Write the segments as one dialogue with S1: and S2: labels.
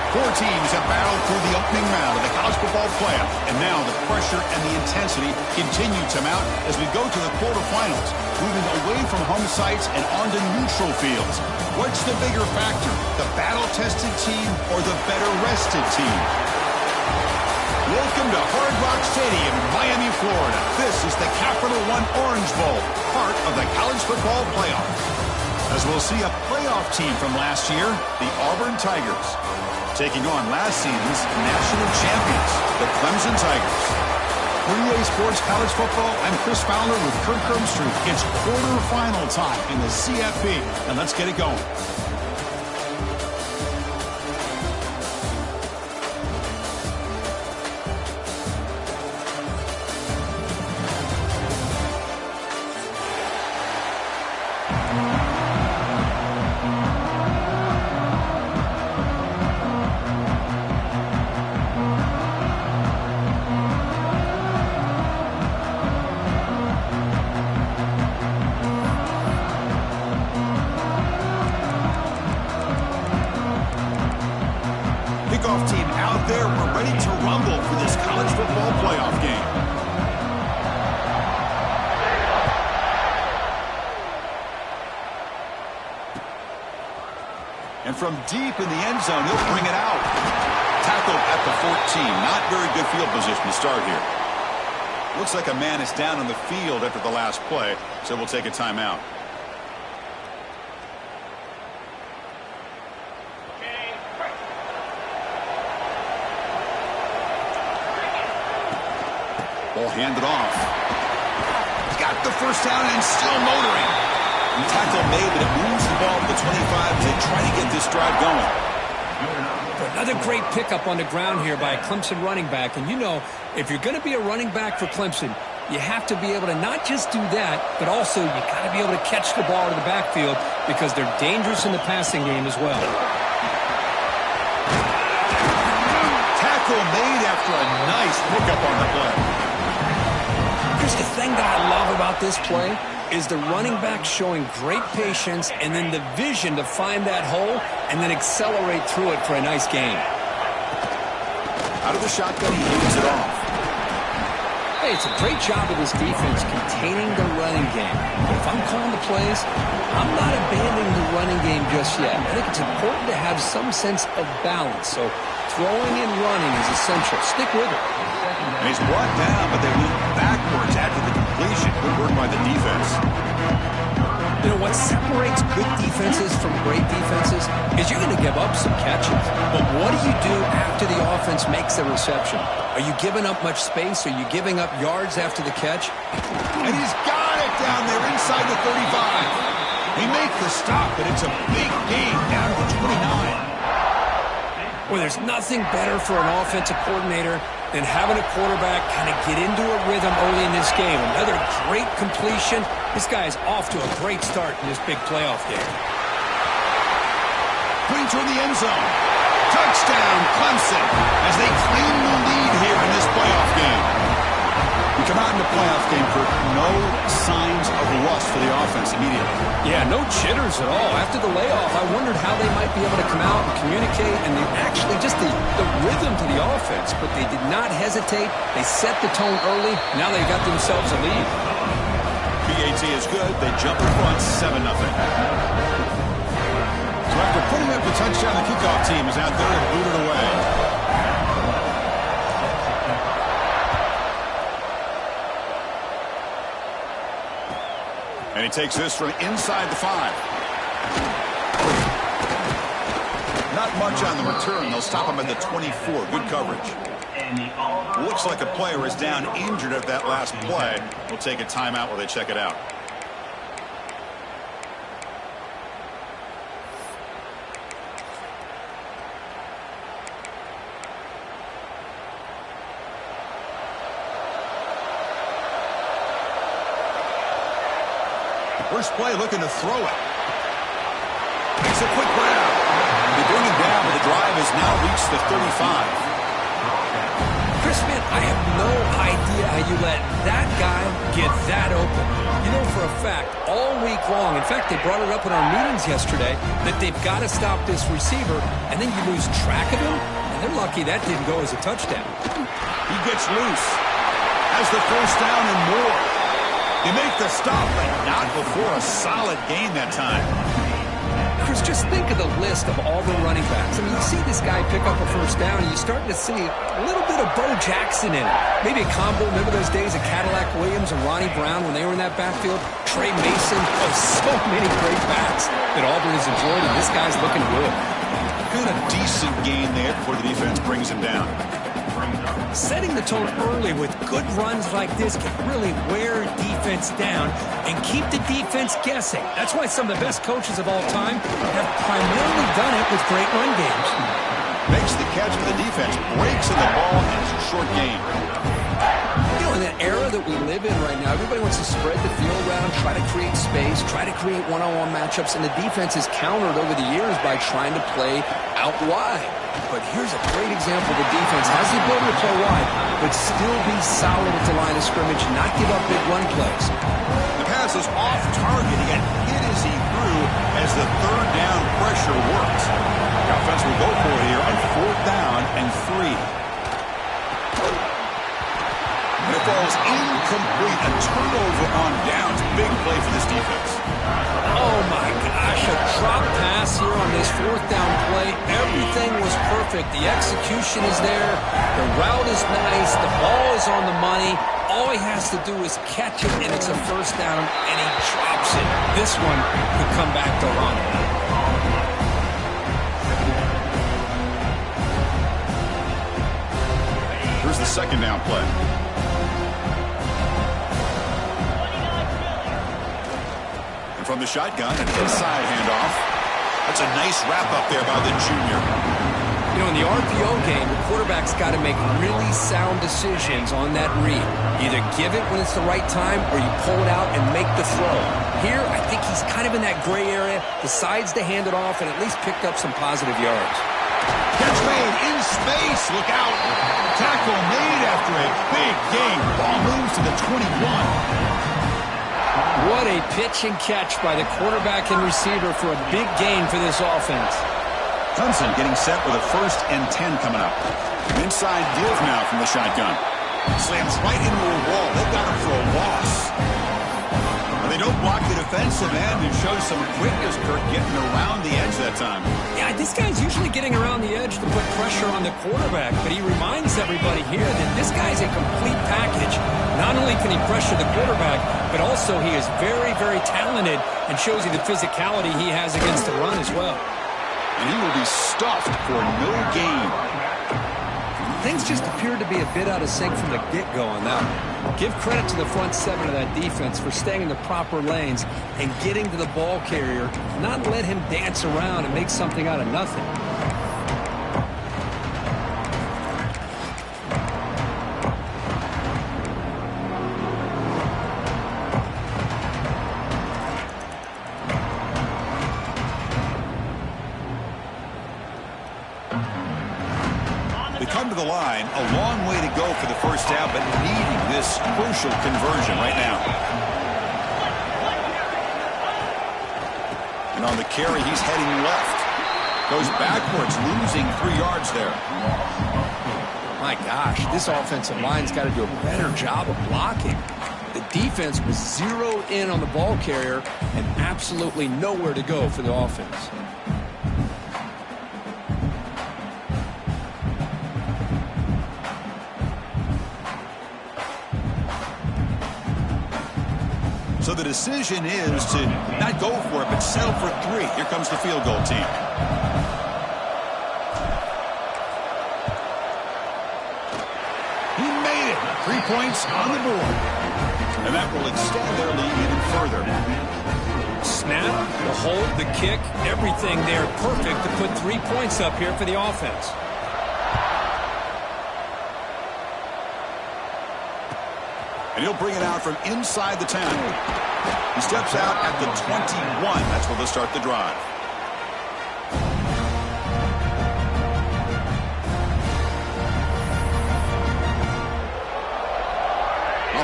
S1: Four teams have battled through the opening round of the college football playoff, and now the pressure and the intensity continue to mount as we go to the quarterfinals, moving away from home sites and onto neutral fields. What's the bigger factor, the battle-tested team or the better-rested team? Welcome to Hard Rock Stadium in Miami, Florida. This is the Capital One Orange Bowl, part of the college football playoff. As we'll see a playoff team from last year, the Auburn Tigers, taking on last season's national champions, the Clemson Tigers. For EA Sports College Football, I'm Chris Fowler with Kirk Herbstreit. It's quarterfinal time in the CFP, and let's get it going. Team out there, we're ready to rumble for this college football playoff game. And from deep in the end zone, he'll bring it out. Tackled at the 14. Not very good field position to start here. Looks like a man is down on the field after the last play, so we'll take a timeout. Ball handed off. Got the first down and still motoring. Tackle made, but it moves the ball to the 25 to try to get this drive going.
S2: Another great pickup on the ground here by a Clemson running back. And you know, if you're going to be a running back for Clemson, you have to be able to not just do that, but also you got to be able to catch the ball in the backfield because they're dangerous in the passing game as well.
S1: Tackle made after a nice pickup on the play.
S2: Here's the thing that I love about this play is the running back showing great patience and then the vision to find that hole and then accelerate through it for a nice gain.
S1: Out of the shotgun, he moves it off.
S2: Hey, it's a great job of this defense containing the running game. But if I'm calling the plays, I'm not abandoning the running game just yet. I think it's important to have some sense of balance. So throwing and running is essential. Stick with it.
S1: And he's brought down, but they move backwards after the completion. Good work by the defense.
S2: You know, what separates good defenses from great defenses is you're going to give up some catches. But what do you do after the offense makes the reception? Are you giving up much space? Are you giving up yards after the catch?
S1: And he's got it down there inside the 35. He makes the stop, but it's a big gain down to 29.
S2: Well, there's nothing better for an offensive coordinator than having a quarterback kind of get into a rhythm early in this game. Another great completion. This guy is off to a great start in this big playoff game.
S1: Putting toward the end zone. Touchdown, Clemson, as they claim the lead here in this playoff game. We come out in the playoff game for no signs of rust for the offense immediately.
S2: Yeah, no jitters at all. After the layoff, I wondered how they might be able to come out and communicate and actually just the rhythm to the offense. But they did not hesitate. They set the tone early. Now they got themselves a lead.
S1: PAT is good. They jump in front 7-0. So after putting up the touchdown, the kickoff team is out there and booted away. And he takes this from inside the 5. Not much on the return. They'll stop him at the 24. Good coverage. Looks like a player is down injured at that last play. We'll take a timeout while they check it out. First play looking to throw it. Makes a quick grab. They bring him down, but the drive has now reached the 35.
S2: Chris, man, I have no idea how you let that guy get that open. You know for a fact, all week long, in fact, they brought it up in our meetings yesterday, that they've got to stop this receiver, and then you lose track of him, and they're lucky that didn't go as a touchdown.
S1: He gets loose, has the first down and more. You make the stop, but not before a solid gain that time.
S2: Chris, just think of the list of Auburn running backs. I mean, you see this guy pick up a first down, and you're starting to see a little bit of Bo Jackson in it. Maybe a combo. Remember those days of Cadillac Williams and Ronnie Brown when they were in that backfield? Trey Mason. Oh, so many great backs that Auburn has enjoyed, and this guy's looking good.
S1: Good, a decent gain there before the defense brings him down.
S2: Setting the tone early with good runs like this can really wear defense down and keep the defense guessing. That's why some of the best coaches of all time have primarily done it with great run games.
S1: Makes the catch for the defense, breaks in the ball, and it's a short gain.
S2: You know, in that era that we live in right now, everybody wants to spread the field around, try to create space, try to create one-on-one matchups, and the defense is countered over the years by trying to play out wide. But here's a great example. The defense has the ability to play wide, but still be solid at the line of scrimmage, not give up big run plays.
S1: The pass is off target. He got hit as he threw as the third down pressure worked. The offense will go for it here on 4th down and 3. And it falls incomplete. A turnover on downs. Big play for this defense.
S2: Oh, my gosh, a drop pass here on this 4th down play. Everything was perfect. The execution is there. The route is nice. The ball is on the money. All he has to do is catch it, and it's a first down, and he drops it. This one could come back to run.
S1: Here's the 2nd down play. From the shotgun, an inside handoff. That's a nice wrap-up there by the junior.
S2: You know, in the RPO game, the quarterback's got to make really sound decisions on that read. Either give it when it's the right time, or you pull it out and make the throw. Here, I think he's kind of in that gray area, decides to hand it off, and at least picked up some positive yards.
S1: Catch made in space. Look out. Tackle made after a big gain. Ball moves to the 21.
S2: What a pitch and catch by the quarterback and receiver for a big gain for this offense.
S1: Clemson getting set with a 1st and 10 coming up. Inside deals now from the shotgun. Slams right into a wall. They've got him for a loss. They don't block the defensive end and show some quickness, Kirk, getting around the edge that time.
S2: Yeah, this guy's usually getting around the edge to put pressure on the quarterback, but he reminds everybody here that this guy's a complete package. Not only can he pressure the quarterback, but also he is very, very talented and shows you the physicality he has against the run as well.
S1: And he will be stuffed for no gain.
S2: Things just appeared to be a bit out of sync from the get-go on that one. Give credit to the front 7 of that defense for staying in the proper lanes and getting to the ball carrier, not let him dance around and make something out of nothing.
S1: Come to the line, a long way to go for the first down, but needing this crucial conversion right now. And on the carry, he's heading left. Goes backwards, losing 3 yards there.
S2: My gosh, this offensive line's got to do a better job of blocking. The defense was zeroed in on the ball carrier and absolutely nowhere to go for the offense.
S1: So the decision is to not go for it, but settle for 3. Here comes the field goal team. He made it. 3 points on the board. And that will extend their lead even further.
S2: Snap, the hold, the kick, everything there perfect to put 3 points up here for the offense.
S1: And he'll bring it out from inside the 10. He steps out at the 21. That's where they'll start the drive.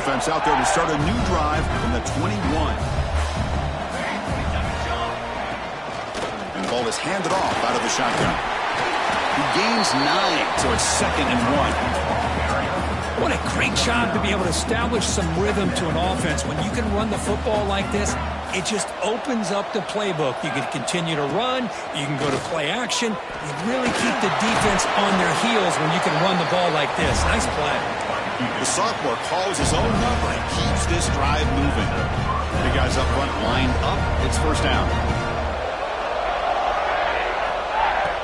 S1: Offense out there to start a new drive from the 21. And the ball is handed off out of the shotgun. He gains 9, so it's 2nd and 1.
S2: What a great job to be able to establish some rhythm to an offense. When you can run the football like this, it just opens up the playbook. You can continue to run. You can go to play action. You really keep the defense on their heels when you can run the ball like this. Nice play.
S1: The sophomore calls his own number and keeps this drive moving. The guys up front lined up. It's 1st down.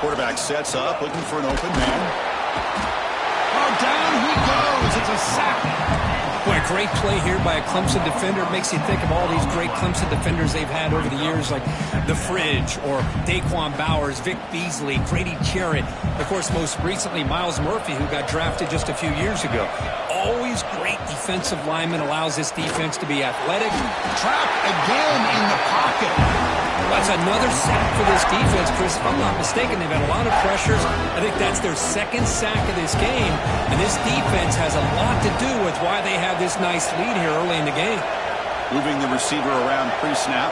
S1: Quarterback sets up, looking for an open man. Oh, down he goes. It's a sack.
S2: Boy, a great play here by a Clemson defender. It makes you think of all these great Clemson defenders they've had over the years, like the Fridge or Daquan Bowers, Vic Beasley, Grady Jarrett. Of course, most recently, Miles Murphy, who got drafted just a few years ago. Always great defensive lineman, allows this defense to be athletic.
S1: Trapped again in the pocket.
S2: That's another sack for this defense, Chris. If I'm not mistaken, they've had a lot of pressures. I think that's their 2nd sack of this game. And this defense has a lot to do with why they have this nice lead here early in the game.
S1: Moving the receiver around pre-snap.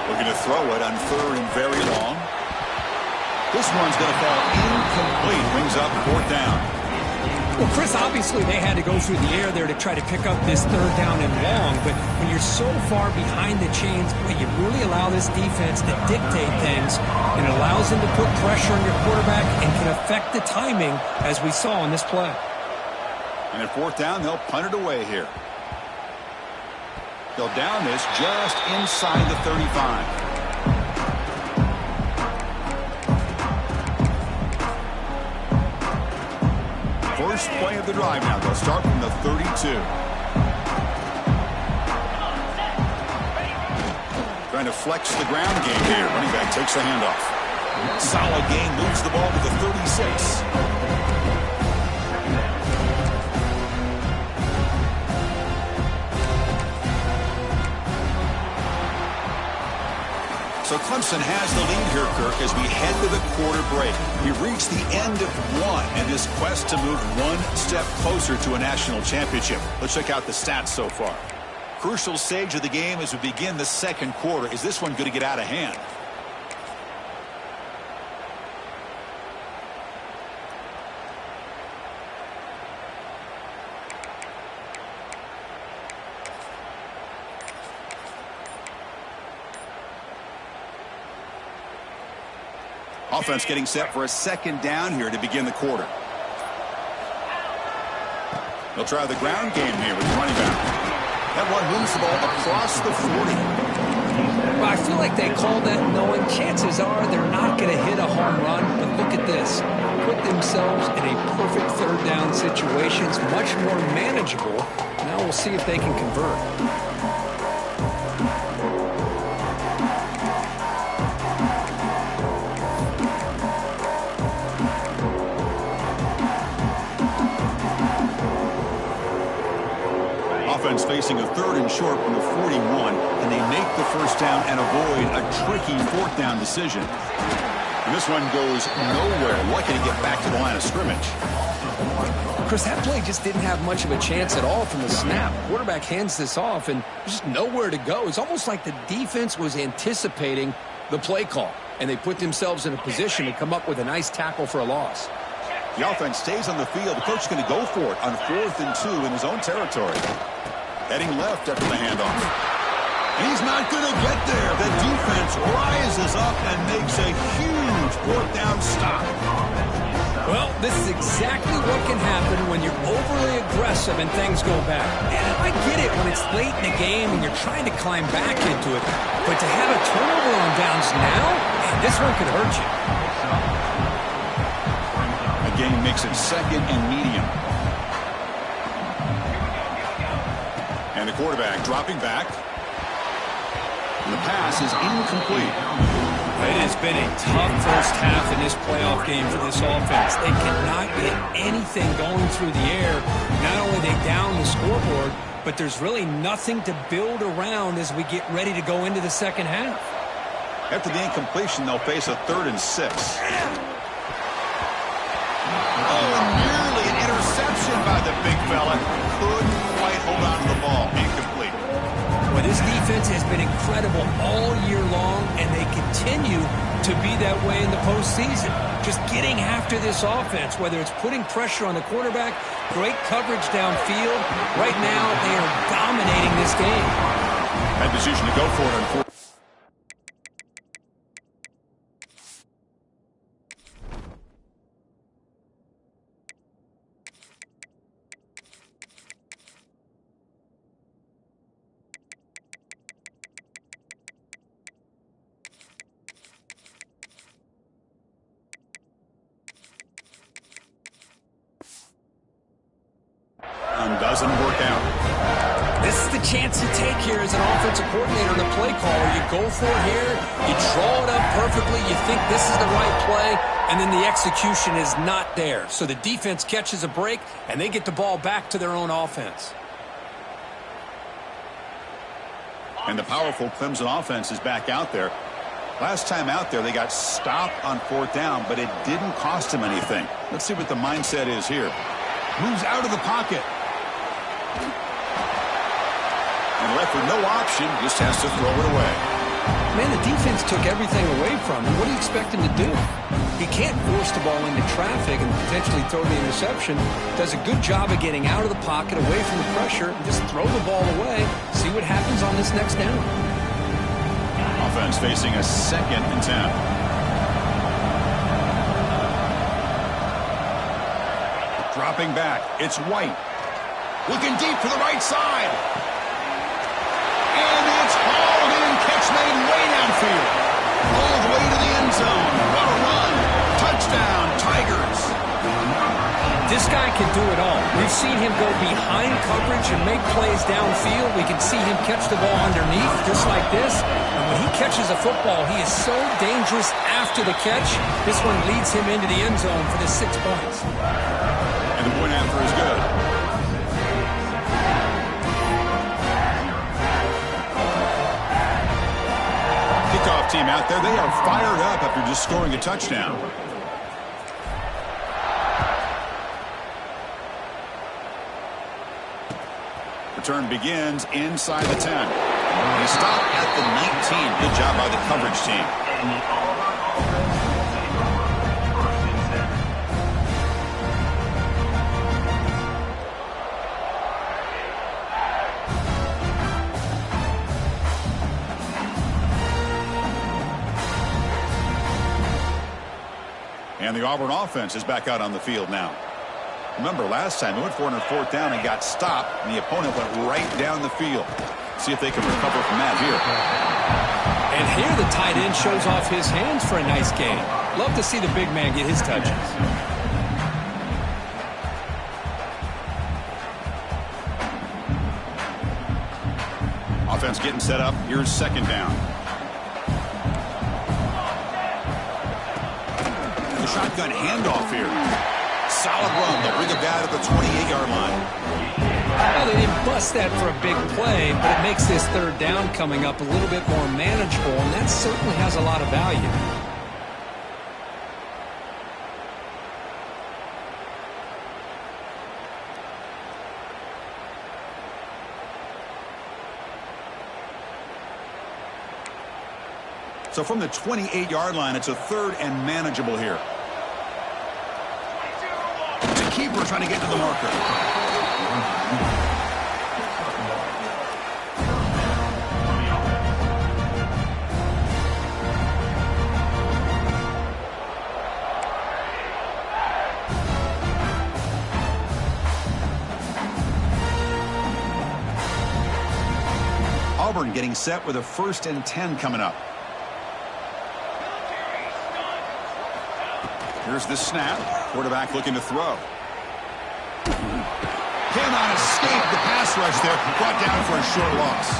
S1: Looking to throw it on 3rd and very long. This one's going to fall incomplete. Brings up 4th down.
S2: Well, Chris, obviously they had to go through the air there to try to pick up this 3rd down and long, but when you're so far behind the chains, boy, you really allow this defense to dictate things, and it allows them to put pressure on your quarterback and can affect the timing, as we saw in this play.
S1: And at 4th down, they'll punt it away here. They'll down this just inside the 35. First play of the drive now. They'll start from the 32. Trying to flex the ground game here. Running back takes the handoff. Solid gain, moves the ball to the 36. So Clemson has the lead here, Kirk, as we head to the quarter break. We've reached the end of one in this quest to move one step closer to a national championship. Let's check out the stats so far. Crucial stage of the game as we begin the 2nd quarter. Is this one going to get out of hand? Offense getting set for a 2nd down here to begin the quarter. They'll try the ground game here with the running back. That one moves the ball across the 40.
S2: Well, I feel like they call that knowing chances are they're not going to hit a home run, but look at this. Put themselves in a perfect 3rd down situation. It's much more manageable. Now we'll see if they can convert.
S1: Offense facing a 3rd and short from the 41, and they make the 1st down and avoid a tricky 4th down decision. And this one goes nowhere. Lucky to get back to the line of scrimmage.
S2: Chris, that play just didn't have much of a chance at all from the snap. Quarterback hands this off, and there's just nowhere to go. It's almost like the defense was anticipating the play call, and they put themselves in a position to come up with a nice tackle for a loss.
S1: The offense stays on the field. The coach is going to go for it on 4th and 2 in his own territory. Heading left after the handoff. He's not going to get there. The defense rises up and makes a huge 4th down stop.
S2: Well, this is exactly what can happen when you're overly aggressive and things go bad. And I get it when it's late in the game and you're trying to climb back into it. But to have a turnover on downs now, man, this one could hurt you.
S1: The game makes it 2nd and medium. And the quarterback dropping back. And the pass is incomplete.
S2: It has been a tough first half in this playoff game for this offense. They cannot get anything going through the air. Not only are they down the scoreboard, but there's really nothing to build around as we get ready to go into the 2nd half.
S1: After the incompletion, they'll face a 3rd and 6. Oh, and nearly an interception by the big fella. Couldn't quite hold hold on to the ball. Incomplete.
S2: Well, this defense has been incredible all year long, and they continue to be that way in the postseason. Just getting after this offense, whether it's putting pressure on the quarterback, great coverage downfield. Right now, they are dominating this game.
S1: That decision to go for it on fourth. Doesn't work out.
S2: This is the chance you take here as an offensive coordinator and a play caller. You go for it here, you draw it up perfectly, you think this is the right play, and then the execution is not there. So the defense catches a break, and they get the ball back to their own offense.
S1: And the powerful Clemson offense is back out there. Last time out there, they got stopped on fourth down, but it didn't cost them anything. Let's see what the mindset is here. Moves out of the pocket. And left with no option, just has to throw it away.
S2: Man, the defense took everything away from him. What do you expect him to do? He can't force the ball into traffic and potentially throw the interception. Does a good job of getting out of the pocket, away from the pressure, and just throw the ball away. See what happens on this next down.
S1: Offense facing a 2nd and 10. Dropping back, it's White. Looking deep for the right side. And it's hauled in. Catch made way downfield. All the way to the end zone. What a run. Touchdown, Tigers.
S2: This guy can do it all. We've seen him go behind coverage and make plays downfield. We can see him catch the ball underneath just like this. And when he catches a football, he is so dangerous after the catch. This one leads him into the end zone for the 6 points.
S1: And the point after is good. Kickoff team out there. They are fired up after just scoring a touchdown. Return begins inside the 10. He stopped at the 19. Good job by the coverage team. And the Auburn offense is back out on the field now. Remember, last time they went for it on 4th down and got stopped, and the opponent went right down the field. See if they can recover from that here.
S2: And here the tight end shows off his hands for a nice gain. Love to see the big man get his touches.
S1: Offense getting set up. Here's 2nd down. The shotgun handoff here. Solid run. They'll bring it down at the 28-yard line.
S2: Well, they didn't bust that for a big play, but it makes this 3rd down coming up a little bit more manageable, and that certainly has a lot of value.
S1: So from the 28-yard line, it's a 3rd and manageable here. It's a keeper trying to get to the marker. Auburn getting set with a 1st and 10 coming up. Here's the snap. Quarterback looking to throw. Cannot escape the pass rush there. Brought down for a short loss.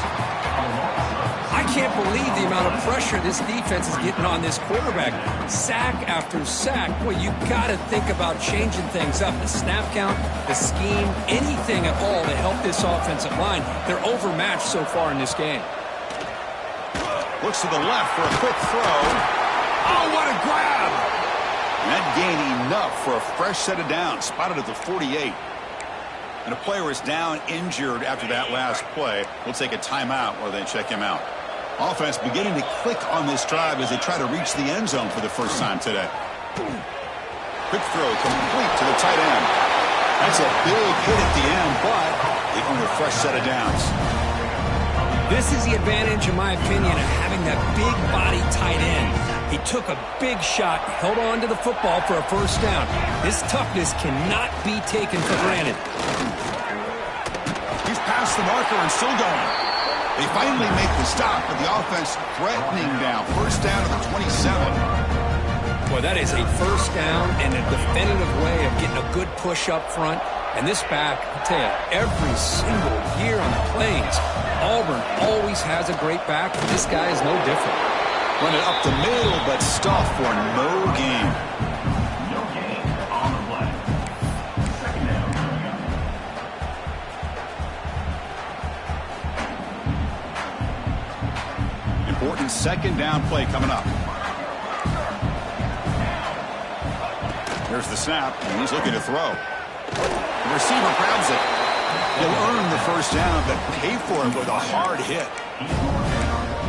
S2: I can't believe the amount of pressure this defense is getting on this quarterback. Sack after sack. Boy, you got to think about changing things up. The snap count, the scheme, anything at all to help this offensive line. They're overmatched so far in this game.
S1: Looks to the left for a quick throw. Oh, what a grab! And that gained enough for a fresh set of downs. Spotted at the 48. And a player is down injured after that last play. We'll take a timeout while they check him out. Offense beginning to click on this drive as they try to reach the end zone for the first time today. Quick throw complete to the tight end. That's a big hit at the end, but they earn a fresh set of downs.
S2: This is the advantage, in my opinion, of having that big body tight end. He took a big shot, held on to the football for a first down. His toughness cannot be taken for granted.
S1: He's past the marker and still going. They finally make the stop, but the offense threatening down. First down to the 27.
S2: Boy, that is a first down and a definitive way of getting a good push up front. And this back, I tell you, every single year on the Plains, Auburn always has a great back, and this guy is no different.
S1: Run it up the middle, but stuff for no gain.
S3: No gain on the play. Second down.
S1: Important second down play coming up. There's the snap, and he's looking to throw. The receiver grabs it. He'll earn the first down, but pay for it with a hard hit.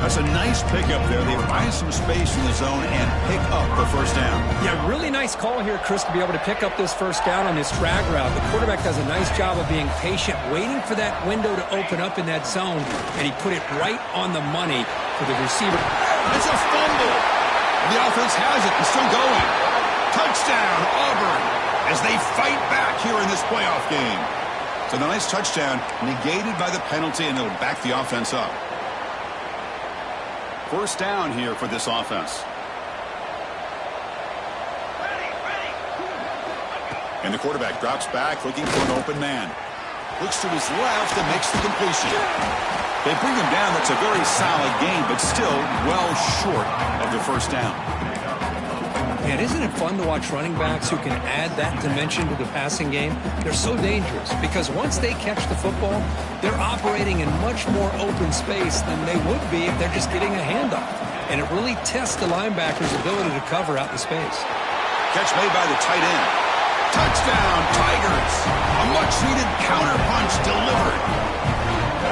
S1: That's a nice pickup there. They find some space in the zone and pick up the first down.
S2: Yeah, really nice call here, Chris, to be able to pick up this first down on this drag route. The quarterback does a nice job of being patient, waiting for that window to open up in that zone, and he put it right on the money for the receiver.
S1: It's a fumble. The offense has it and still going. Touchdown, Auburn, as they fight back here in this playoff game. So the nice touchdown negated by the penalty, and it'll back the offense up. First down here for this offense. And the quarterback drops back looking for an open man. Looks to his left and makes the completion. They bring him down. That's a very solid game, but still well short of the first down.
S2: And isn't it fun to watch running backs who can add that dimension to the passing game? They're so dangerous because once they catch the football, they're operating in much more open space than they would be if they're just getting a handoff. And it really tests the linebacker's ability to cover out the space.
S1: Catch made by the tight end. Touchdown, Tigers! A much-needed counter-punch delivered.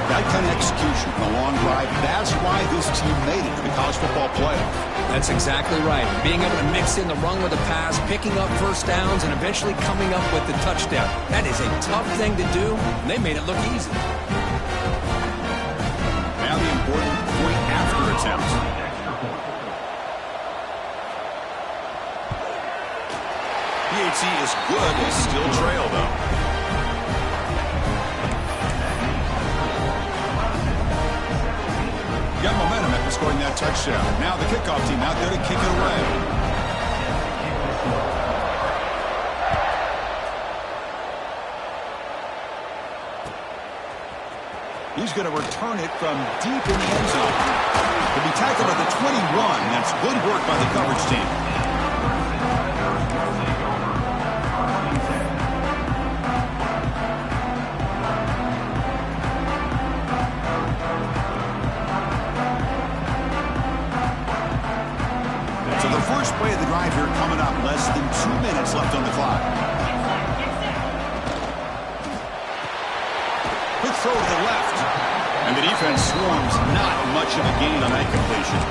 S1: That kind of execution from a long drive, that's why this team made it to the college football playoff.
S2: That's exactly right. Being able to mix in the run with the pass, picking up first downs, and eventually coming up with the touchdown. That is a tough thing to do, and they made it look easy.
S1: Now the important point after attempt. PAT is good, they still trail though. Got momentum after scoring that touchdown. Now the kickoff team out there to kick it away. He's going to return it from deep in the end zone. He'll be tackled at the 21. That's good work by the coverage team. First play of the drive here coming up. Less than 2 minutes left on the clock. Quick throw to the left. And the defense swarms. Not much of a gain on that completion.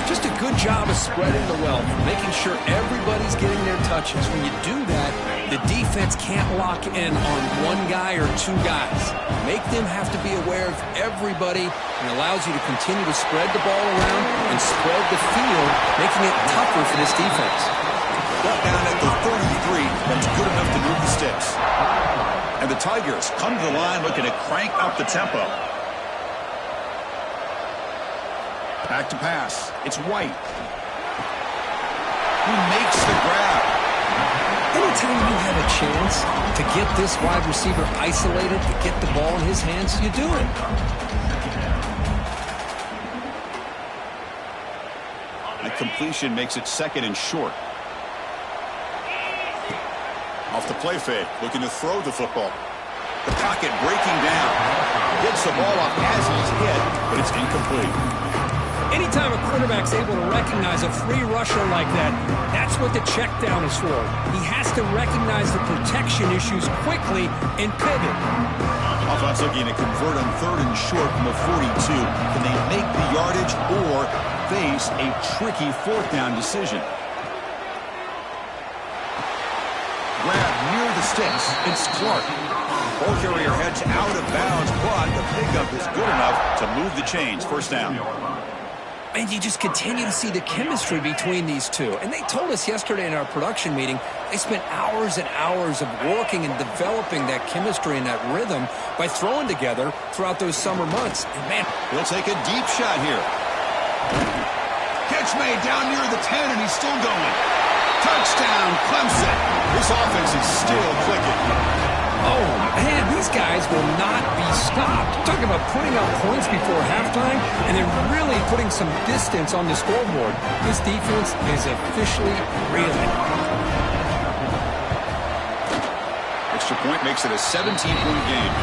S2: Just a good job of spreading the wealth, making sure everybody's getting their touches. When you do that, the defense can't lock in on one guy or two guys. Make them have to be aware of everybody, and allows you to continue to spread the ball around and spread the field, making it tougher for this defense.
S1: Brought down at the 33. That's good enough to move the sticks. And the Tigers come to the line looking to crank up the tempo. Back to pass. It's White. He makes the grab.
S2: Anytime you have a chance to get this wide receiver isolated, to get the ball in his hands, you do it.
S1: That completion makes it second and short. Off the play fake, looking to throw the football. The pocket breaking down. Gets the ball off as he's hit, but it's incomplete.
S2: Anytime a quarterback's able to recognize a free rusher like that, that's what the check down is for. He has to recognize the protection issues quickly and pivot.
S1: Offense looking to convert on 3rd and short from the 42. Can they make the yardage or face a tricky 4th down decision? Grab near the sticks. It's Clark. Ball carrier heads out of bounds, but the pickup is good enough to move the chains. 1st down.
S2: And you just continue to see the chemistry between these two. And they told us yesterday in our production meeting, they spent hours and hours of working and developing that chemistry and that rhythm by throwing together throughout those summer months. And man,
S1: he'll take a deep shot here. Catch made down near the 10, and he's still going. Touchdown, Clemson. This offense is still clicking.
S2: Oh, man, these guys will not be stopped. Talking about putting up points before halftime and then really putting some distance on the scoreboard. This defense is officially reeling.
S1: Extra point makes it a 17-point game.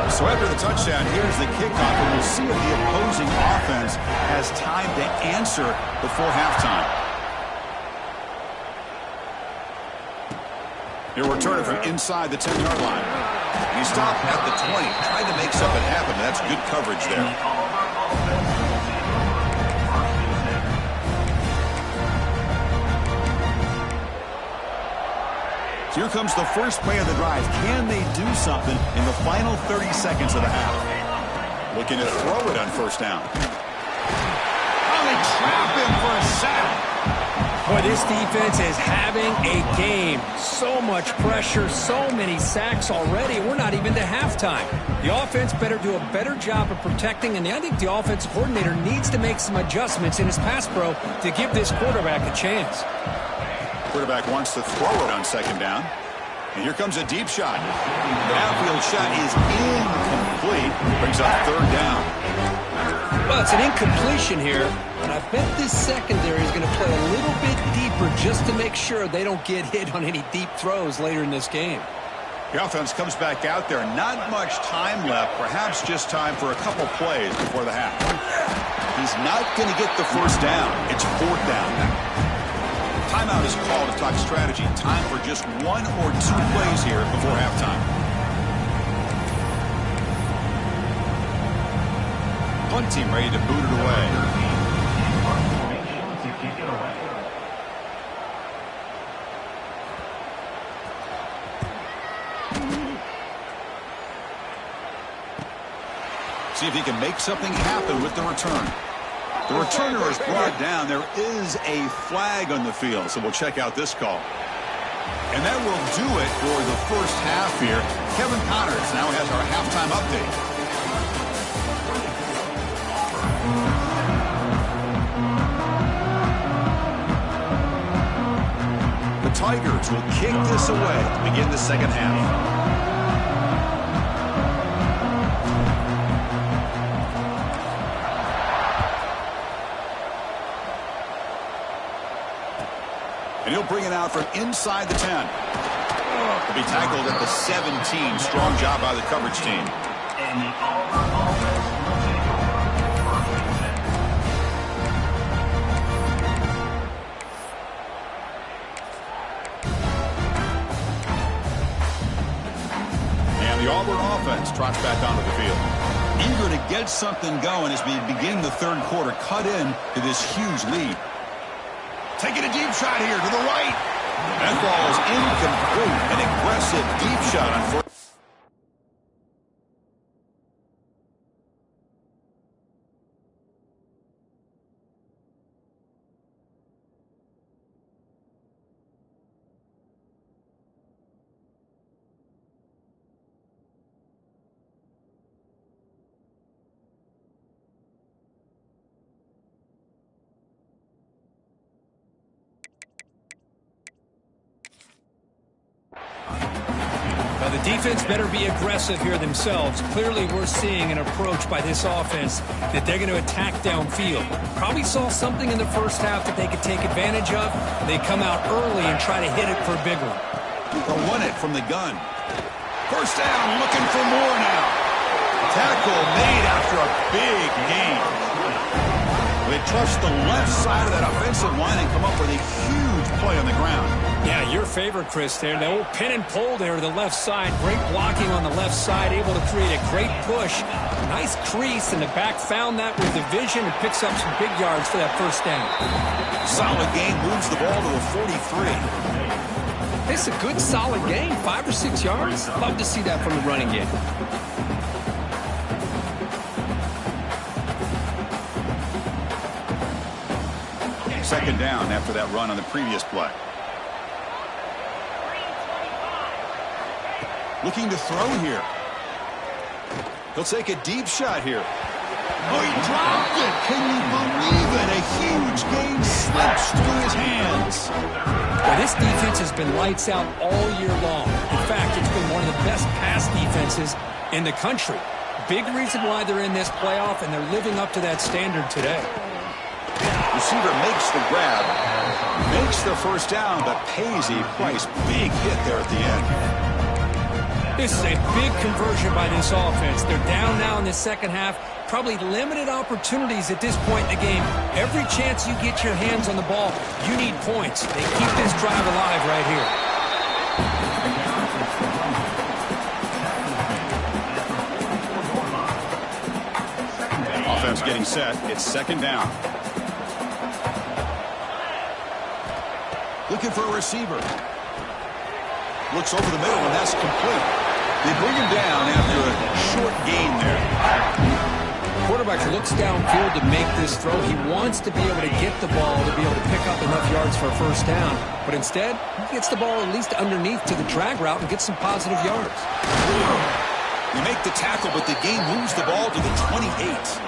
S1: So after the touchdown, here's the kickoff, and we'll see if the opposing offense has time to answer before halftime. He'll return it from inside the 10-yard line. And he stopped at the 20, trying to make something happen. That's good coverage there. So here comes the first play of the drive. Can they do something in the final 30 seconds of the half? Looking to throw it on 1st down. Oh, they trap him for a sack.
S2: Boy, this defense is having a game. So much pressure, so many sacks already. We're not even to halftime. The offense better do a better job of protecting, and I think the offensive coordinator needs to make some adjustments in his pass pro to give this quarterback a chance.
S1: Quarterback wants to throw it on 2nd down. And here comes a deep shot. The outfield shot is incomplete. Brings up 3rd down.
S2: Well, it's an incompletion here, but I bet this secondary is going to play a little bit deeper just to make sure they don't get hit on any deep throws later in this game.
S1: The offense comes back out there. Not much time left. Perhaps just time for a couple plays before the half. He's not going to get the 1st down. It's 4th down. Timeout is called to talk strategy. Time for just 1 or 2 plays here before halftime. Punt team ready to boot it away. See if he can make something happen with the return. The returner is brought down. There is a flag on the field, so we'll check out this call. And that will do it for the first half here. Kevin Connors now has our halftime update. The Tigers will kick this away to begin the 2nd half. And he'll bring it out from inside the 10. He'll be tackled at the 17. Strong job by the coverage team. And the Auburn offense trots back onto the field. Eager to get something going as we begin the 3rd quarter. Cut in to this huge lead. Taking a deep shot here to the right. That ball is incomplete. An aggressive deep shot on 4th.
S2: The defense better be aggressive here themselves. Clearly, we're seeing an approach by this offense that they're going to attack downfield. Probably saw something in the first half that they could take advantage of. They come out early and try to hit it for a big one.
S1: They'll run it from the gun. 1st down, looking for more now. Tackle made after a big gain. They trust the left side of that offensive line and come up with a huge play on the ground.
S2: Yeah, your favorite, Chris, there. The old pin and pull there to the left side. Great blocking on the left side, able to create a great push. Nice crease, and the back found that with the vision and picks up some big yards for that first down.
S1: Solid game, moves the ball to the 43.
S2: It's a good, solid game, 5 or 6 yards. Love to see that from the running game.
S1: Second down after that run on the previous play. Looking to throw here. He'll take a deep shot here. Oh, he dropped it. Can you believe it? A huge gain slips through his hands.
S2: Well, this defense has been lights out all year long. In fact, it's been one of the best pass defenses in the country. Big reason why they're in this playoff, and they're living up to that standard today.
S1: Receiver makes the grab, makes the first down, but pays a price. Big hit there at the end.
S2: This is a big conversion by this offense. They're down now in the second half. Probably limited opportunities at this point in the game. Every chance you get your hands on the ball, you need points. They keep this drive alive right here.
S1: Offense getting set. It's second down. Looking for a receiver. Looks over the middle, and that's complete. They bring him down after a short gain there.
S2: Quarterback looks downfield to make this throw. He wants to be able to get the ball to be able to pick up enough yards for a first down. But instead, he gets the ball at least underneath to the drag route and gets some positive yards.
S1: You make the tackle, but the game moves the ball to the 28.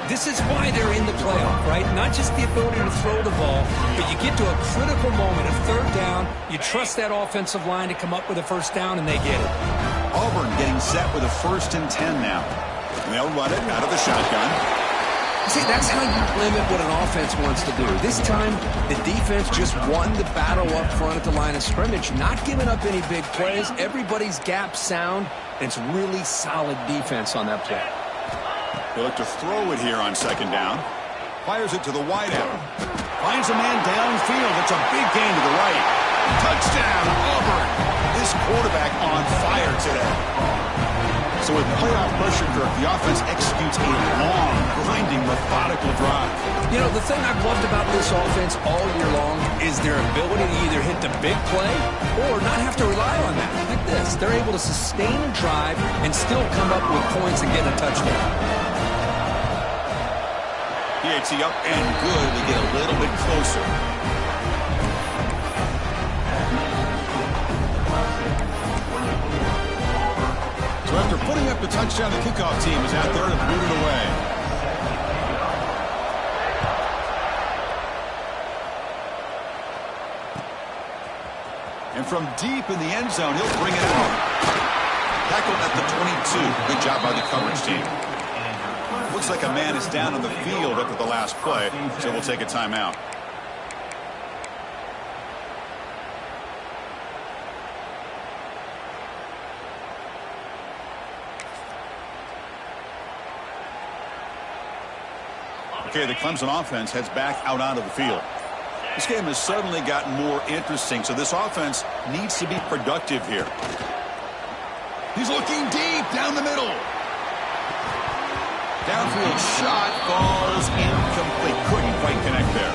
S2: This is why they're in the playoff, right? Not just the ability to throw the ball, but you get to a critical moment, a third down. You trust that offensive line to come up with a first down, and they get it.
S1: Auburn getting set with a 1st and 10 now. And they'll run it out of the shotgun.
S2: See, that's how you limit what an offense wants to do. This time, the defense just won the battle up front at the line of scrimmage, not giving up any big plays. Everybody's gap sound, and it's really solid defense on that play.
S1: They look to throw it here on second down. Fires it to the wideout. Finds a man downfield. It's a big gain to the right. Touchdown, Auburn. This quarterback on fire today. So with playoff pressure, Kirk, the offense executes a long, grinding, methodical drive.
S2: You know, the thing I've loved about this offense all year long is their ability to either hit the big play or not have to rely on that. Like this. They're able to sustain a drive and still come up with points and get a touchdown.
S1: PAT up and good. They get a little bit closer. So after putting up the touchdown, the kickoff team is out there to boot it away. And from deep in the end zone, he'll bring it out. Tackled at the 22. Good job by the coverage team. Looks like a man is down on the field after the last play, so we'll take a timeout. Okay, the Clemson offense heads back out onto the field. This game has suddenly gotten more interesting, so this offense needs to be productive here. He's looking deep down the middle. Downfield shot falls incomplete. Couldn't quite connect there.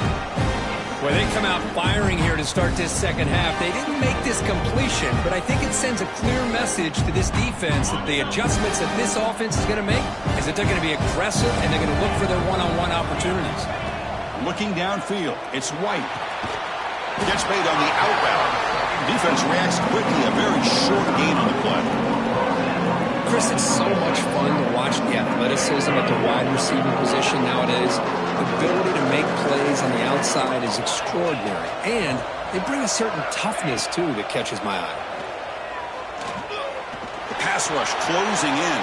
S2: Well, they come out firing here to start this second half. They didn't make this completion, but I think it sends a clear message to this defense that the adjustments that this offense is going to make is that they're going to be aggressive and they're going to look for their one-on-one opportunities.
S1: Looking downfield, it's White. Gets made on the outbound. Defense reacts quickly. A very short gain on the play.
S2: Chris, it's so much fun to watch the athleticism at the wide receiving position nowadays. The ability to make plays on the outside is extraordinary. And they bring a certain toughness, too, that catches my eye.
S1: The pass rush closing in.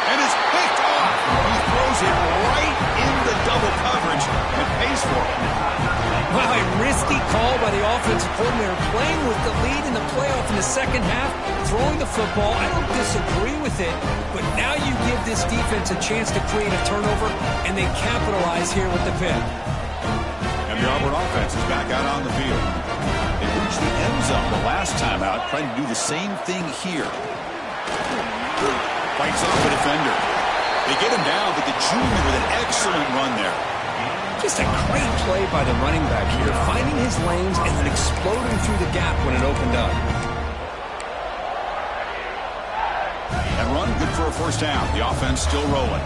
S1: And it's picked off. He throws it right in the double coverage and pays for it.
S2: Wow, a risky call by the offensive coordinator, playing with the lead in the playoff in the second half, throwing the football. I don't disagree with it, but now you give this defense a chance to create a turnover, and they capitalize here with the pick.
S1: And the Auburn offense is back out on the field. They reached the end zone the last time out, trying to do the same thing here. Fights off the defender. They get him down, but the junior with an excellent run there.
S2: Just a great play by the running back here, finding his lanes and then exploding through the gap when it opened up.
S1: And run, good for a first down. The offense still rolling.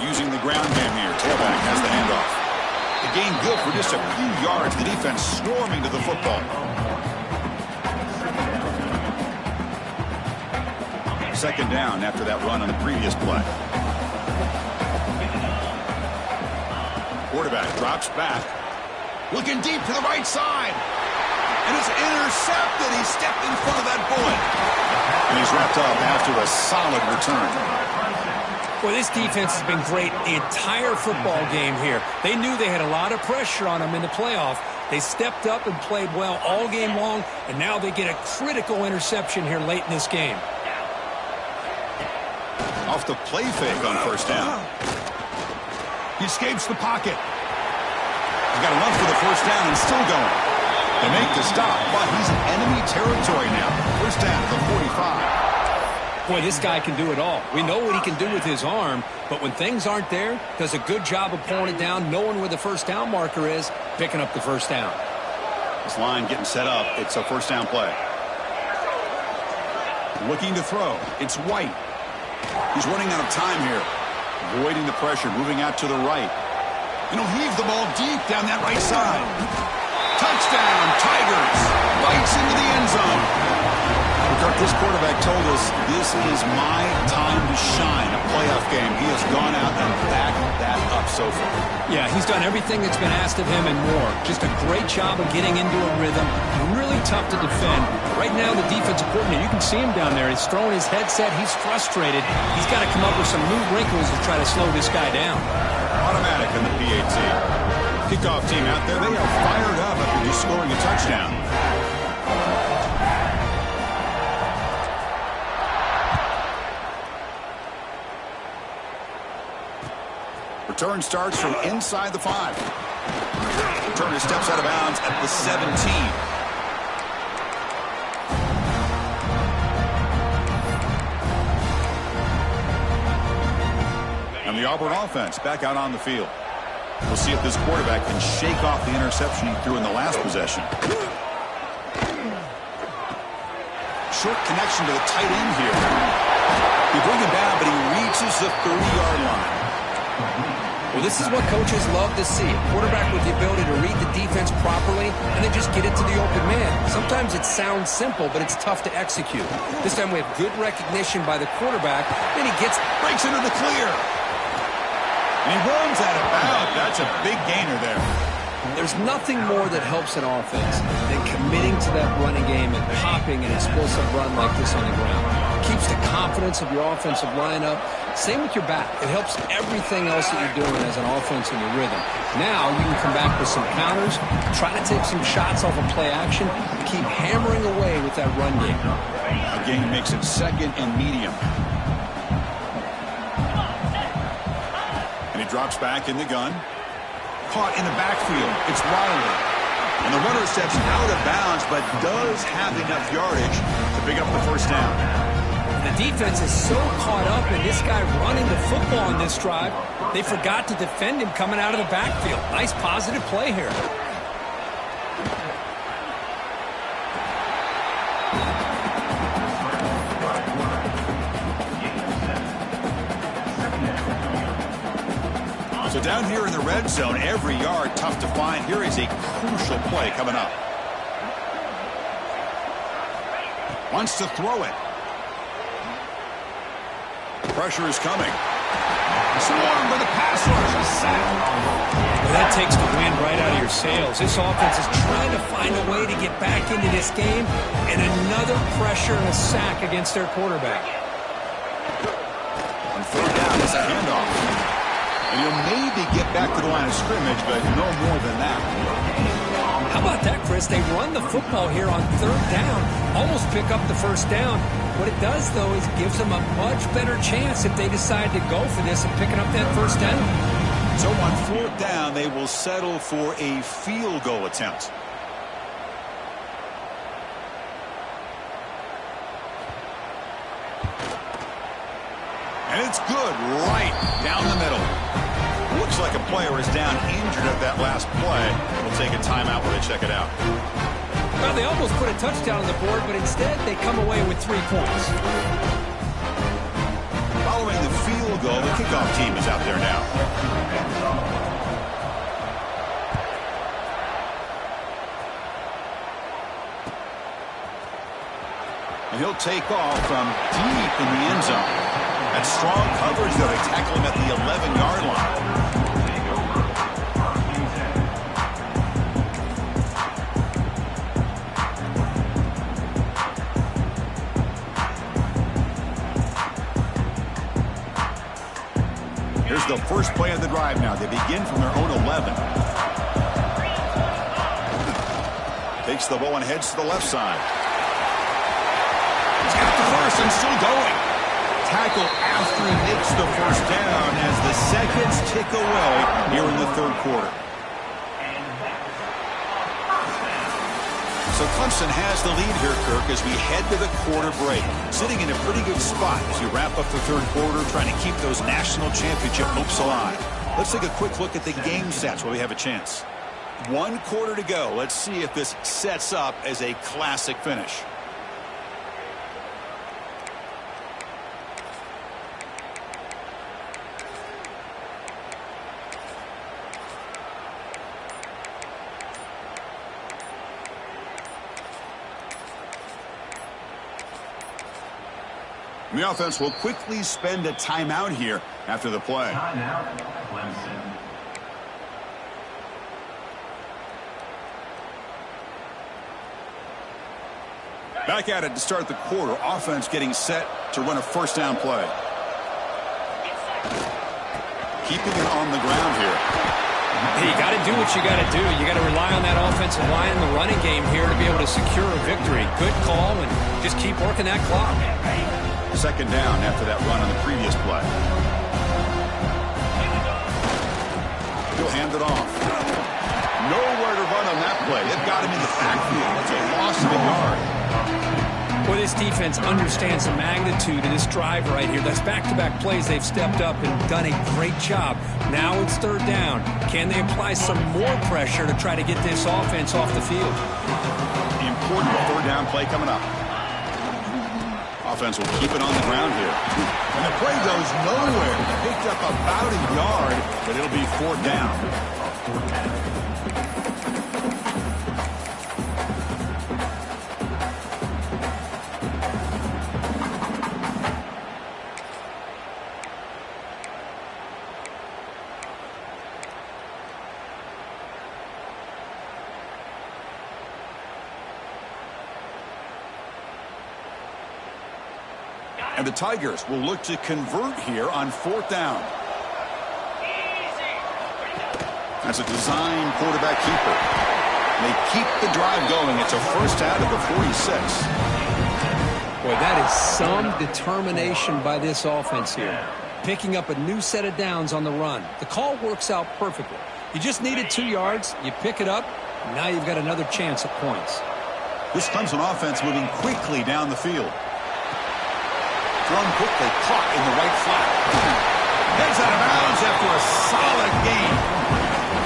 S1: Using the ground game here. Tailback has the handoff. The gain good for just a few yards. The defense swarming to the football. Second down after that run on the previous play. Quarterback drops back. Looking deep to the right side. And it's intercepted. He stepped in front of that bullet. And he's wrapped up after a solid return.
S2: Well, this defense has been great the entire football game here. They knew they had a lot of pressure on them in the playoff. They stepped up and played well all game long, and now they get a critical interception here late in this game.
S1: Off the play fake on first down. He escapes the pocket. He's got enough for the first down and still going. They make the stop, but he's in enemy territory now. First down at the 45.
S2: Boy, this guy can do it all. We know what he can do with his arm, but when things aren't there, does a good job of pulling it down, knowing where the first down marker is, picking up the first down.
S1: This line getting set up. It's a first down play. Looking to throw. It's White. He's running out of time here. Avoiding the pressure, moving out to the right. And he'll heave the ball deep down that right side. Touchdown, Tigers. Bites into the end zone. Kirk, this quarterback told us this is my time to shine. A playoff game. He has gone out and backed that up so far.
S2: Yeah, he's done everything that's been asked of him and more. Just a great job of getting into a rhythm. Really tough to defend. Right now, the defensive coordinator, you can see him down there. He's throwing his headset. He's frustrated. He's got to come up with some new wrinkles to try to slow this guy down.
S1: Automatic in the PAT. Kickoff team out there. They are fired up after just scoring a touchdown. Return starts from inside the 5. Returner steps out of bounds at the 17. And the Auburn offense back out on the field. We'll see if this quarterback can shake off the interception he threw in the last possession. Short connection to the tight end here. He brings him down, but he reaches the 30-yard line.
S2: Well, this is what coaches love to see. A quarterback with the ability to read the defense properly and then just get it to the open man. Sometimes it sounds simple, but it's tough to execute. This time we have good recognition by the quarterback. Then he
S1: breaks into the clear. And he runs out of bounds. That's a big gainer there.
S2: There's nothing more that helps an offense than committing to that running game and popping an explosive run like this on the ground. Keeps the confidence of your offensive lineup. Same with your back. It helps everything else that you're doing as an offense in your rhythm. Now you can come back with some counters, try to take some shots off of play action, and keep hammering away with that run game.
S1: Again, makes it second and medium. And he drops back in the gun. Caught in the backfield. It's Riley. And the runner steps out of bounds, but does have enough yardage to pick up the first down.
S2: The defense is so caught up in this guy running the football on this drive, they forgot to defend him coming out of the backfield. Nice positive play here.
S1: So down here in the red zone, every yard tough to find. Here is a crucial play coming up. Wants to throw it. Pressure is coming. Swarmed by the pass rush. A sack.
S2: Well, that takes the wind right out of your sails. This offense is trying to find a way to get back into this game, and another pressure and a sack against their quarterback.
S1: On third down, it's a handoff. And he'll maybe get back to the line of scrimmage, but no more than that.
S2: How about that, Chris? They run the football here on third down, almost pick up the first down. What it does, though, is it gives them a much better chance if they decide to go for this and picking up that first down.
S1: So on fourth down, they will settle for a field goal attempt. And it's good right down the middle. Looks like a player is down injured at that last play. We'll take a timeout while they check it out.
S2: Well, they almost put a touchdown on the board, but instead they come away with 3 points.
S1: Following the field goal, the kickoff team is out there now. And he'll take off from deep in the end zone. That strong coverage, though, they tackle him at the 11-yard line. Here's the first play of the drive now. They begin from their own 11. Takes the ball and heads to the left side. He's got the first and still going. Tackle after he makes the first down as the seconds tick away here in the third quarter. So Clemson has the lead here, Kirk, as we head to the quarter break. Sitting in a pretty good spot as you wrap up the third quarter, trying to keep those national championship hopes alive. Let's take a quick look at the game stats while we have a chance. 1 quarter to go. Let's see if this sets up as a classic finish. The offense will quickly spend a timeout here after the play.
S3: Timeout, Clemson.
S1: Back at it to start the quarter. Offense getting set to run a first down play. Keeping it on the ground here.
S2: Hey, you got to do what you got to do. You got to rely on that offensive line and the running game here to be able to secure a victory. Good call, and just keep working that clock.
S1: Second down after that run on the previous play. He'll hand it off. Nowhere to run on that play. It got him in the backfield. It's a loss of a yard.
S2: Well, this defense understands the magnitude of this drive right here. That's back-to-back plays. They've stepped up and done a great job. Now it's third down. Can they apply some more pressure to try to get this offense off the field?
S1: Important third down play coming up. Offense will keep it on the ground here. And the play goes nowhere. Picked up about a yard, but it'll be fourth down. And the Tigers will look to convert here on fourth down. That's a design quarterback keeper. They keep the drive going. It's a first out of the 46.
S2: Boy, that is some determination by this offense here. Picking up a new set of downs on the run. The call works out perfectly. You just needed 2 yards. You pick it up. Now you've got another chance at points.
S1: This Clemson offense moving quickly down the field. Thrown quickly, caught in the right flat. Heads out of bounds after a solid gain.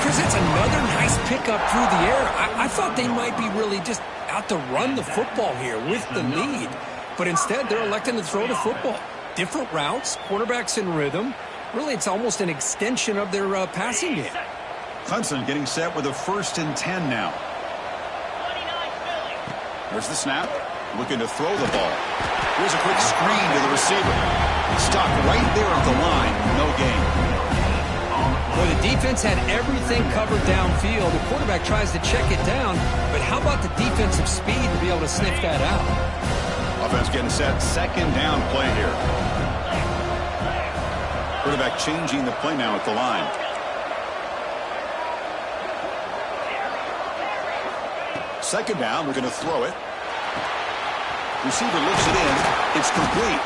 S2: Chris, it's another nice pickup through the air. I thought they might be really just out to run the football here with the lead. But instead, they're electing to throw the football. Different routes, quarterbacks in rhythm. Really, it's almost an extension of their passing game.
S1: Clemson getting set with a 1st and 10 now. There's the snap. Looking to throw the ball. Here's a quick screen to the receiver. Stopped right there at the line. No gain.
S2: Well, the defense had everything covered downfield. The quarterback tries to check it down, but how about the defensive speed to be able to sniff that out?
S1: Offense getting set. Second down play here. Quarterback changing the play now at the line. Second down, we're going to throw it. Receiver lifts it in. It's complete.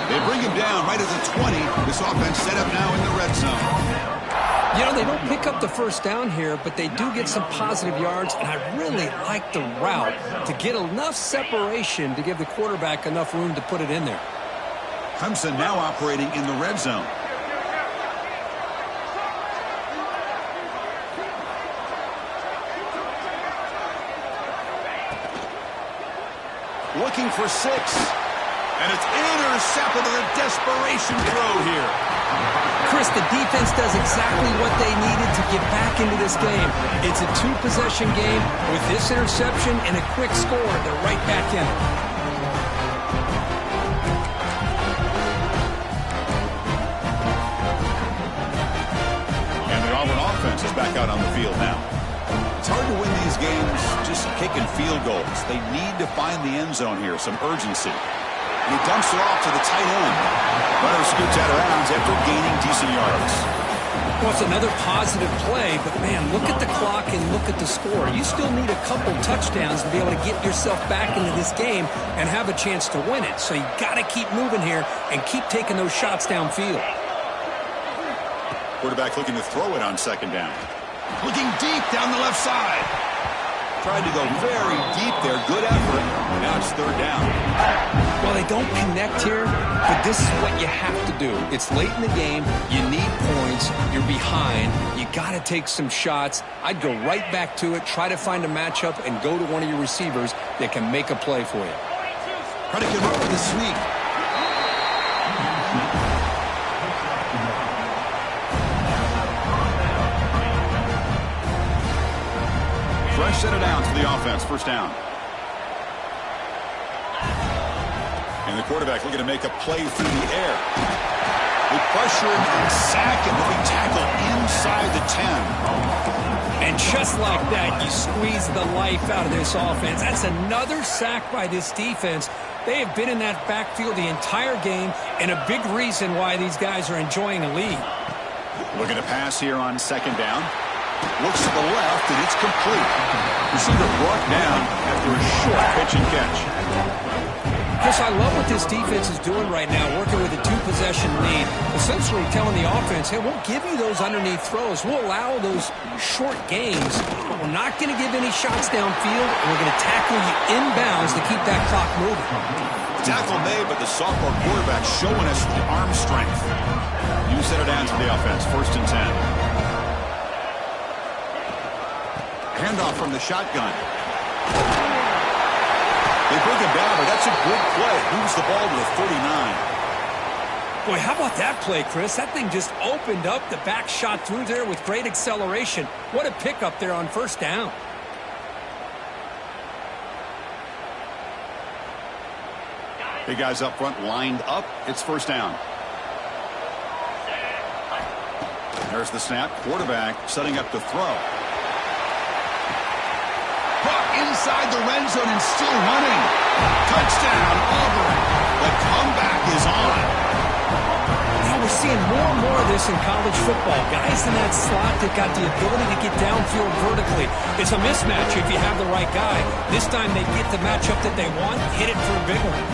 S1: They bring him down right at the 20. This offense set up now in the red zone.
S2: You know, they don't pick up the first down here, but they do get some positive yards, and I really like the route to get enough separation to give the quarterback enough room to put it in there.
S1: Clemson now operating in the red zone. Looking for 6. And it's intercepted with a desperation throw here.
S2: Chris, the defense does exactly what they needed to get back into this game. It's a 2-possession game. With this interception and a quick score, they're right back in it.
S1: And the Auburn offense is back out on the field now. It's hard to win these games just kicking field goals. They need to find the end zone here, some urgency. He dumps it off to the tight end. Runner scoots out of bounds after gaining decent yards.
S2: Well, it's another positive play, but, man, look at the clock and look at the score. You still need a couple touchdowns to be able to get yourself back into this game and have a chance to win it. So you got to keep moving here and keep taking those shots downfield.
S1: Quarterback looking to throw it on second down. Looking deep down the left side. Tried to go very deep there. Good effort. Now it's third down.
S2: Well, they don't connect here, but this is what you have to do. It's late in the game. You need points. You're behind. You got to take some shots. I'd go right back to it, try to find a matchup, and go to one of your receivers that can make a play for you.
S1: Try to get over the sneak. Fresh set of downs for the offense. First down. And the quarterback looking to make a play through the air. With pressure and sack and moving tackle inside the 10.
S2: And just like that, you squeeze the life out of this offense. That's another sack by this defense. They have been in that backfield the entire game, and a big reason why these guys are enjoying a lead.
S1: Looking to pass here on second down. Looks to the left, and it's complete. Receiver brought down after a short pitch and catch.
S2: Chris, I love what this defense is doing right now, working with a 2-possession lead, essentially telling the offense, hey, we'll give you those underneath throws. We'll allow those short gains, but we're not going to give any shots downfield, and we're going to tackle you inbounds to keep that clock moving.
S1: Tackle made, but the sophomore quarterback showing us the arm strength. You set it down to the offense, 1st and 10. Handoff from the shotgun. They bring him down, but that's a good play. Moves the ball to the 49.
S2: Boy, how about that play, Chris? That thing just opened up. The back shot through there with great acceleration. What a pickup there on first down.
S1: Big guys up front lined up. It's first down. There's the snap. Quarterback setting up to throw. Inside the red zone and still running. Touchdown, Auburn. The comeback is on.
S2: Now we're seeing more and more of this in college football. Guys in that slot that got the ability to get downfield vertically. It's a mismatch if you have the right guy. This time they get the matchup that they want, hit it for a big one.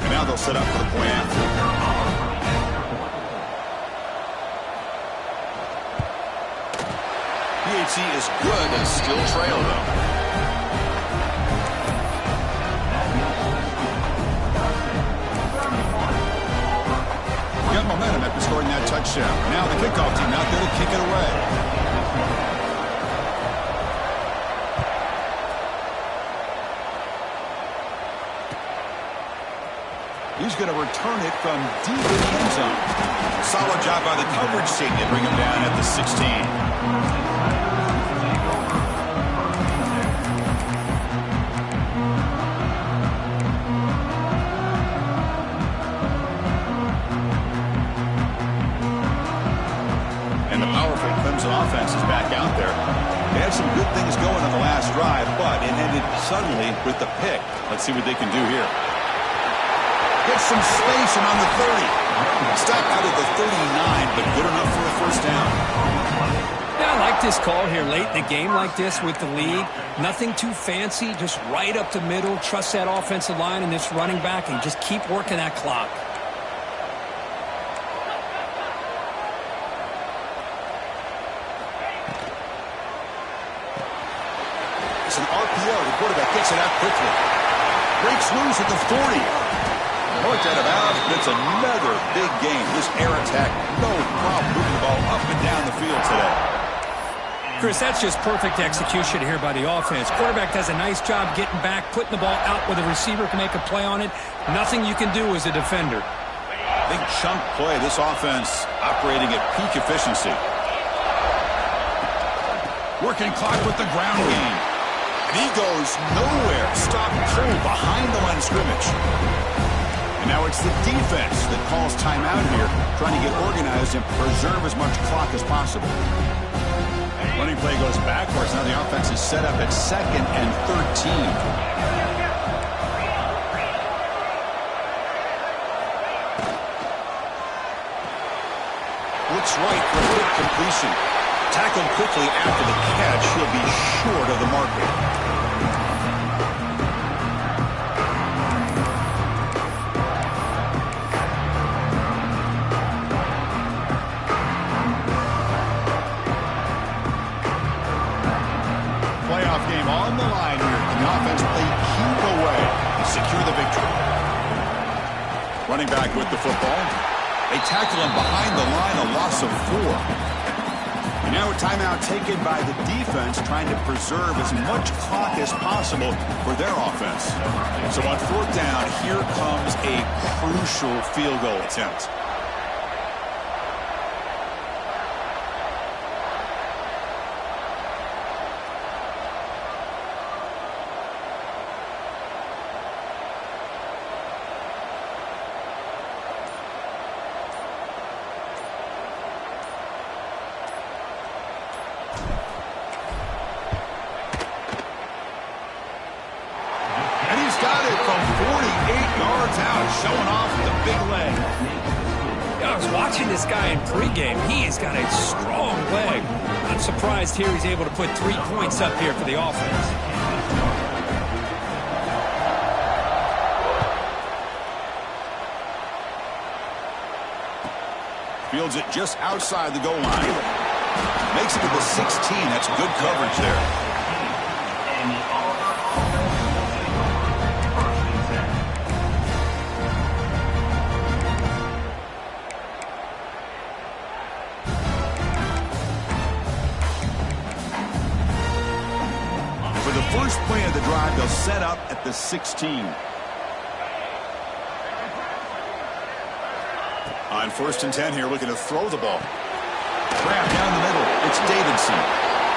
S1: And now they'll set up for the point after. PHC is good and still trail, though. Got momentum after scoring that touchdown. Now the kickoff team out there to kick it away. He's going to return it from deep in the end zone. Solid job by the coverage team. They bring him down at the 16. Offense is back out there. They had some good things going on the last drive, but it ended suddenly with the pick. Let's see what they can do here. Gets some space and on the 30. Stop out at the 39, but good enough for a first down.
S2: Yeah, I like this call here late in the game like this with the lead. Nothing too fancy, just right up the middle. Trust that offensive line and this running back and just keep working that clock.
S1: It's an RPO. The quarterback gets it out quickly. Breaks loose at the 40. Knocked out of bounds, but it's another big game. This air attack, no problem moving the ball up and down the field today.
S2: Chris, that's just perfect execution here by the offense. Quarterback does a nice job getting back, putting the ball out where the receiver can make a play on it. Nothing you can do as a defender.
S1: Big chunk play. This offense operating at peak efficiency. Working clock with the ground game. And he goes nowhere. Stop cold behind the line of scrimmage. And now it's the defense that calls timeout here, trying to get organized and preserve as much clock as possible. Running play goes backwards. Now the offense is set up at 2nd and 13. Looks right for a quick completion. Tackled quickly after the catch. He'll be short of the marker. Game on the line here. The offense played keep away and secure the victory. Running back with the football. They tackle him behind the line, a loss of 4. And now a timeout taken by the defense, trying to preserve as much clock as possible for their offense. So on 4th down, here comes a crucial field goal attempt. Showing off the big leg.
S2: I was watching this guy in pregame. He has got a strong leg. I'm surprised here he's able to put 3 points up here for the offense.
S1: Fields it just outside the goal line. Makes it to the 16. That's good coverage there. For the first play of the drive, they'll set up at the 16. On 1st and 10 here, looking to throw the ball. Grab down the middle. It's Davidson.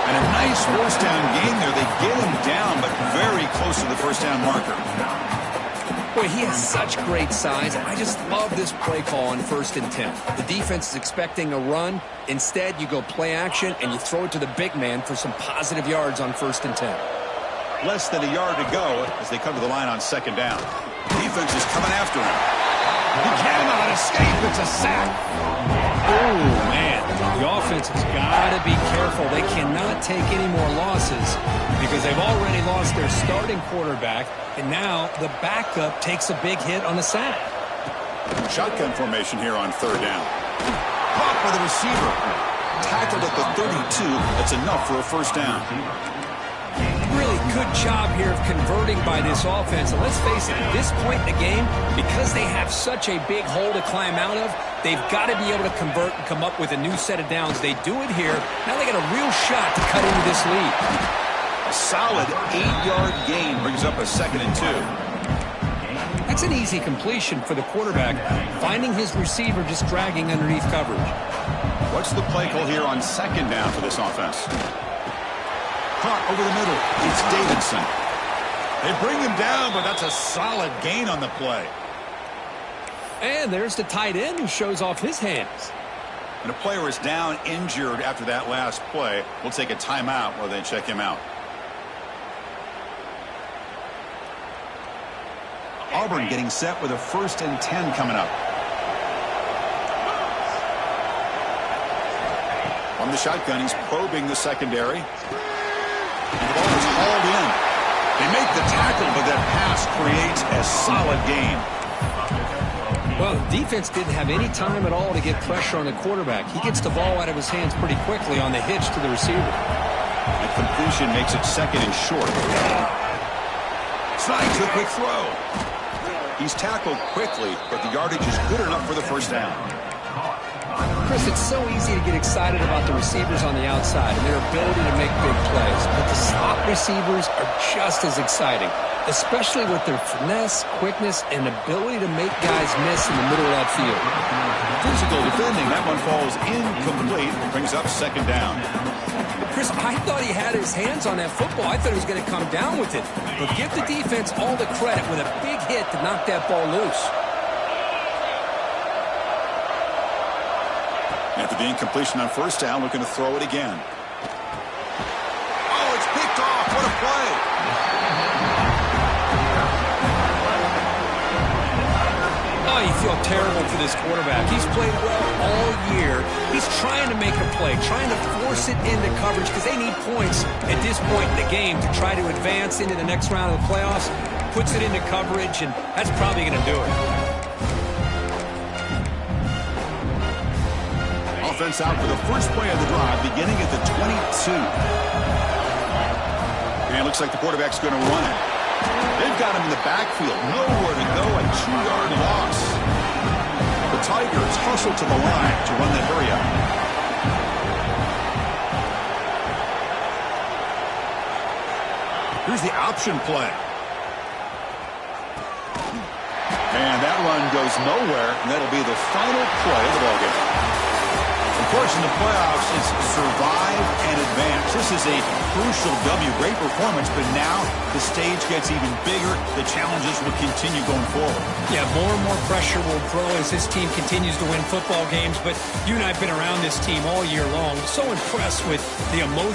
S1: And a nice first down gain there. They get him down, but very close to the first down marker.
S2: Boy, he has such great size. I just love this play call on 1st and 10. The defense is expecting a run. Instead, you go play action, and you throw it to the big man for some positive yards on 1st and 10.
S1: Less than a yard to go as they come to the line on 2nd down. Defense is coming after him. He cannot escape. It's a sack.
S2: Oh, man. The offense has got to be careful. They cannot take any more losses because they've already lost their starting quarterback, and now the backup takes a big hit on the sack.
S1: Shotgun formation here on 3rd down. Caught by the receiver. Tackled at the 32. That's enough for a first down.
S2: Really good job here of converting by this offense. And let's face it, at this point in the game, because they have such a big hole to climb out of, they've got to be able to convert and come up with a new set of downs. They do it here. Now they got a real shot to cut into this lead.
S1: A solid 8-yard gain brings up a 2nd and 2.
S2: That's an easy completion for the quarterback, finding his receiver just dragging underneath coverage.
S1: What's the play call here on 2nd down for this offense? Caught over the middle. It's Davidson. They bring him down, but that's a solid gain on the play.
S2: And there's the tight end who shows off his hands.
S1: And a player is down injured after that last play. We'll take a timeout while they check him out. Auburn getting set with a 1st and 10 coming up. On the shotgun, he's probing the secondary. And the ball is hauled in. They make the tackle, but that pass creates a solid gain.
S2: Well, the defense didn't have any time at all to get pressure on the quarterback. He gets the ball out of his hands pretty quickly on the hitch to the receiver.
S1: That completion makes it 2nd and short. Slides a quick throw. He's tackled quickly, but the yardage is good enough for the 1st down.
S2: Chris, it's so easy to get excited about the receivers on the outside and their ability to make big plays, but the slot receivers are just as exciting, especially with their finesse, quickness, and ability to make guys miss in the middle of that field.
S1: Physical defending. That one falls incomplete. Brings up 2nd down.
S2: Chris, I thought he had his hands on that football. I thought he was going to come down with it. But give the defense all the credit with a big hit to knock that ball loose.
S1: After the incompletion on 1st down, looking to throw it again. Oh, it's picked off. What a play.
S2: Oh, you feel terrible for this quarterback. He's played well all year. He's trying to make a play, trying to force it into coverage because they need points at this point in the game to try to advance into the next round of the playoffs. Puts it into coverage, and that's probably going to do it.
S1: Offense out for the first play of the drive, beginning at the 22. And it looks like the quarterback's going to run it. They've got him in the backfield. Nowhere to go. A 2-yard loss. The Tigers hustle to the line to run that hurry up. Here's the option play. And that run goes nowhere, and that'll be the final play of the ballgame. Of course, in the playoffs, it's survive and advance. This is a crucial W. Great performance, but now the stage gets even bigger. The challenges will continue going forward.
S4: Yeah, more and more pressure will grow as this team continues to win football games. But you and I have been around this team all year long. So impressed with the emotion.